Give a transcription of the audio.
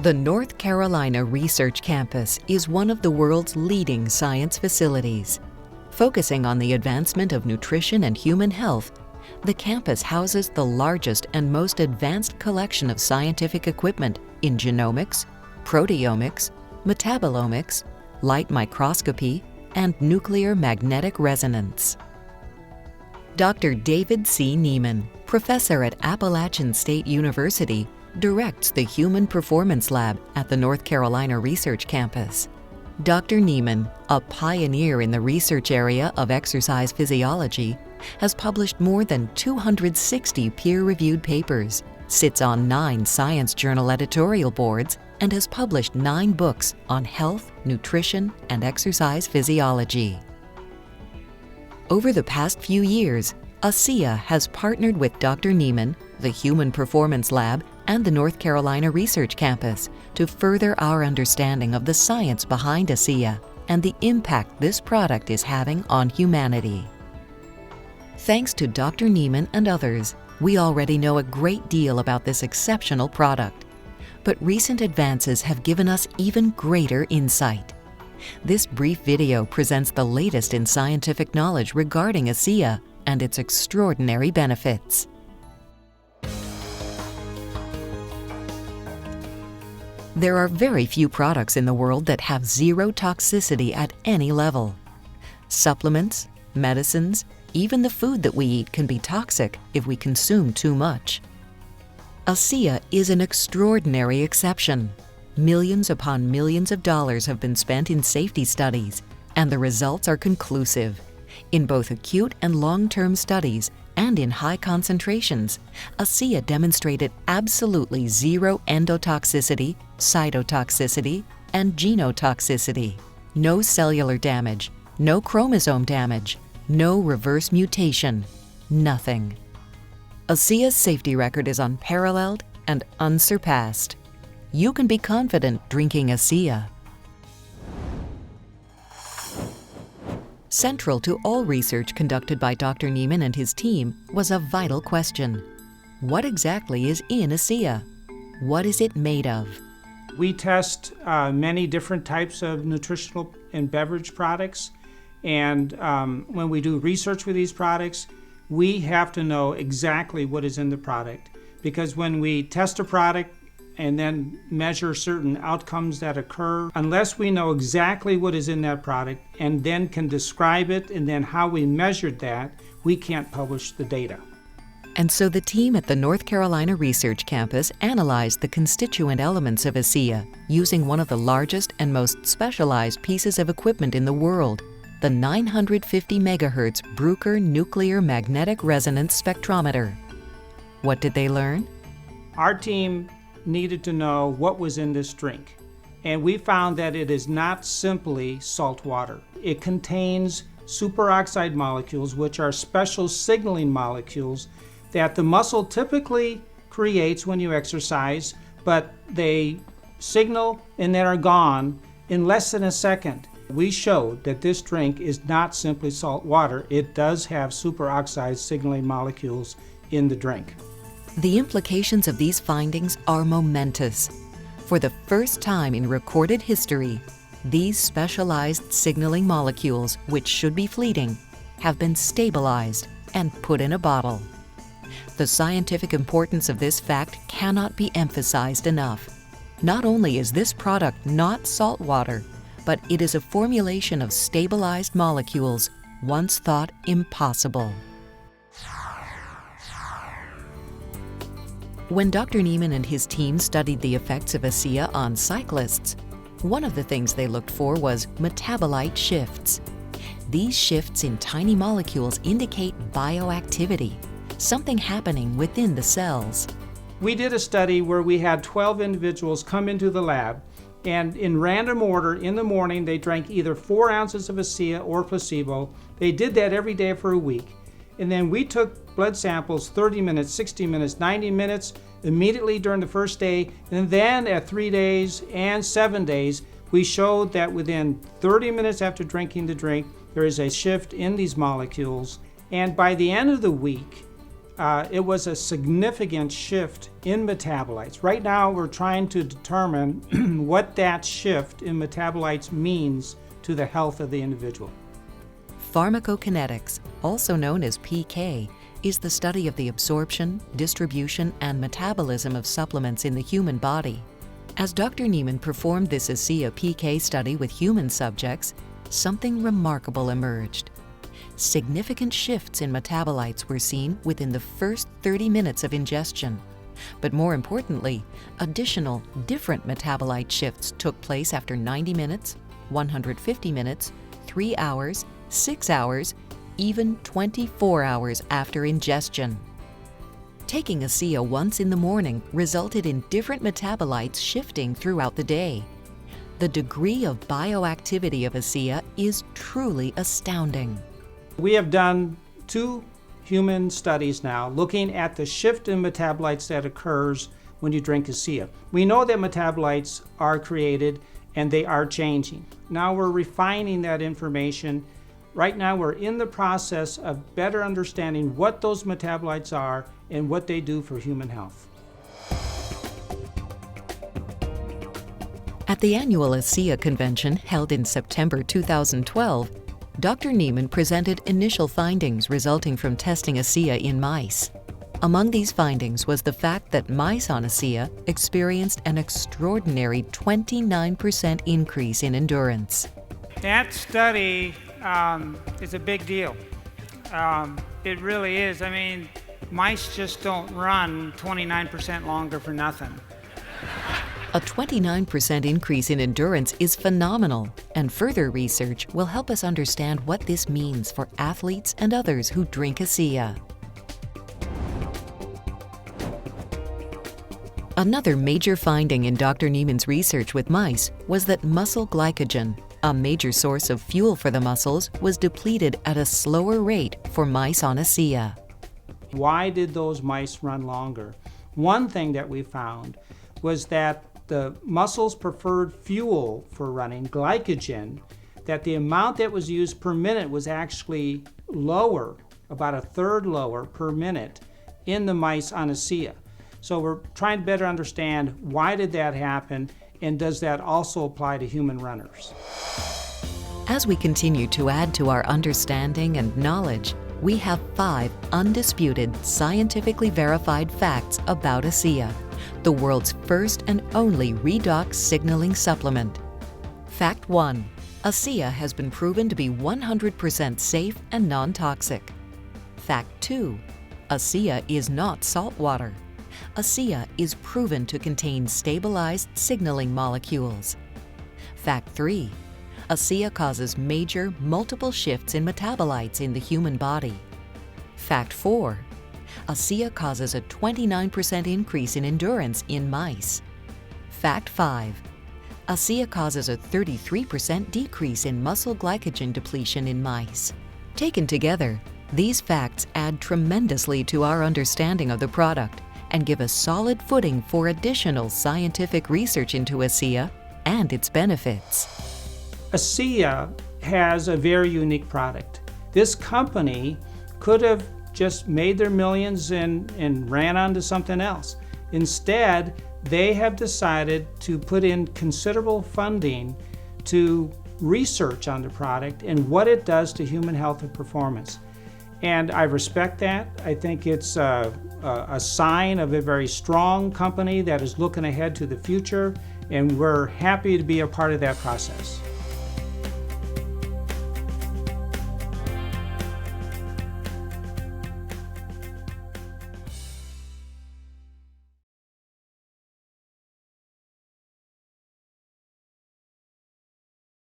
The North Carolina Research Campus is one of the world's leading science facilities. Focusing on the advancement of nutrition and human health, the campus houses the largest and most advanced collection of scientific equipment in genomics, proteomics, metabolomics, light microscopy, and nuclear magnetic resonance. Dr. David C. Nieman, professor at Appalachian State University, directs the Human Performance Lab at the North Carolina Research Campus. Dr. Nieman, a pioneer in the research area of exercise physiology, has published more than 260 peer-reviewed papers, sits on 9 science journal editorial boards, and has published 9 books on health, nutrition, and exercise physiology. Over the past few years, ASEA has partnered with Dr. Nieman, the Human Performance Lab, and the North Carolina Research Campus to further our understanding of the science behind ASEA and the impact this product is having on humanity. Thanks to Dr. Nieman and others, we already know a great deal about this exceptional product. But recent advances have given us even greater insight. This brief video presents the latest in scientific knowledge regarding ASEA and its extraordinary benefits. There are very few products in the world that have zero toxicity at any level. Supplements, medicines, even the food that we eat can be toxic if we consume too much. ASEA is an extraordinary exception. Millions upon millions of dollars have been spent in safety studies, and the results are conclusive. In both acute and long-term studies, and in high concentrations, ASEA demonstrated absolutely zero endotoxicity, cytotoxicity, and genotoxicity. No cellular damage, no chromosome damage, no reverse mutation, nothing. ASEA's safety record is unparalleled and unsurpassed. You can be confident drinking ASEA. Central to all research conducted by Dr. Nieman and his team was a vital question. What exactly is in ASEA? What is it made of? We test many different types of nutritional and beverage products, and when we do research with these products, we have to know exactly what is in the product, because when we test a product and then measure certain outcomes that occur, unless we know exactly what is in that product and then can describe it and then how we measured that, we can't publish the data. And so the team at the North Carolina Research Campus analyzed the constituent elements of ASEA using one of the largest and most specialized pieces of equipment in the world, the 950 megahertz Bruker Nuclear Magnetic Resonance Spectrometer. What did they learn? Our team needed to know what was in this drink, and we found that it is not simply salt water. It contains superoxide molecules, which are special signaling molecules that the muscle typically creates when you exercise, but they signal and then are gone in less than a second. We showed that this drink is not simply salt water. It does have superoxide signaling molecules in the drink. The implications of these findings are momentous. For the first time in recorded history, these specialized signaling molecules, which should be fleeting, have been stabilized and put in a bottle. The scientific importance of this fact cannot be emphasized enough. Not only is this product not salt water, but it is a formulation of stabilized molecules once thought impossible. When Dr. Nieman and his team studied the effects of ASEA on cyclists, one of the things they looked for was metabolite shifts. These shifts in tiny molecules indicate bioactivity, something happening within the cells. We did a study where we had 12 individuals come into the lab, and in random order, in the morning, they drank either 4 ounces of ASEA or placebo. They did that every day for a week. And then we took blood samples 30 minutes, 60 minutes, 90 minutes, immediately during the first day. And then at 3 days and 7 days, we showed that within 30 minutes after drinking the drink, there is a shift in these molecules. And by the end of the week, it was a significant shift in metabolites. Right now, we're trying to determine what that shift in metabolites means to the health of the individual. Pharmacokinetics, also known as PK, is the study of the absorption, distribution, and metabolism of supplements in the human body. As Dr. Niemann performed this ASEA PK study with human subjects, something remarkable emerged. Significant shifts in metabolites were seen within the first 30 minutes of ingestion. But more importantly, additional different metabolite shifts took place after 90 minutes, 150 minutes, 3 hours, 6 hours, even 24 hours after ingestion. Taking ASEA once in the morning resulted in different metabolites shifting throughout the day. The degree of bioactivity of ASEA is truly astounding. We have done 2 human studies now looking at the shift in metabolites that occurs when you drink ASEA. We know that metabolites are created and they are changing. Now we're refining that information. Right now we're in the process of better understanding what those metabolites are and what they do for human health. At the annual ASEA convention held in September 2012, Dr. Niemann presented initial findings resulting from testing ASEA in mice. Among these findings was the fact that mice on ASEA experienced an extraordinary 29% increase in endurance. That study is a big deal. It really is. I mean, mice just don't run 29% longer for nothing. A 29% increase in endurance is phenomenal, and further research will help us understand what this means for athletes and others who drink ASEA. Another major finding in Dr. Niemann's research with mice was that muscle glycogen, a major source of fuel for the muscles, was depleted at a slower rate for mice on ASEA. Why did those mice run longer? One thing that we found was that the muscles preferred fuel for running, glycogen, that the amount that was used per minute was actually lower, about a third lower per minute in the mice on ASEA. So we're trying to better understand why did that happen, and does that also apply to human runners? As we continue to add to our understanding and knowledge, we have 5 undisputed, scientifically verified facts about ASEA, the world's first and only redox signaling supplement. Fact 1. ASEA has been proven to be 100% safe and non-toxic. Fact 2. ASEA is not salt water. ASEA is proven to contain stabilized signaling molecules. Fact 3. ASEA causes major, multiple shifts in metabolites in the human body. Fact 4. ASEA causes a 29% increase in endurance in mice. Fact 5. ASEA causes a 33% decrease in muscle glycogen depletion in mice. Taken together, these facts add tremendously to our understanding of the product and give a solid footing for additional scientific research into ASEA and its benefits. ASEA has a very unique product. This company could have just made their millions and ran on to something else. Instead, they have decided to put in considerable funding to research on the product and what it does to human health and performance. And I respect that. I think it's a sign of a very strong company that is looking ahead to the future, and we're happy to be a part of that process.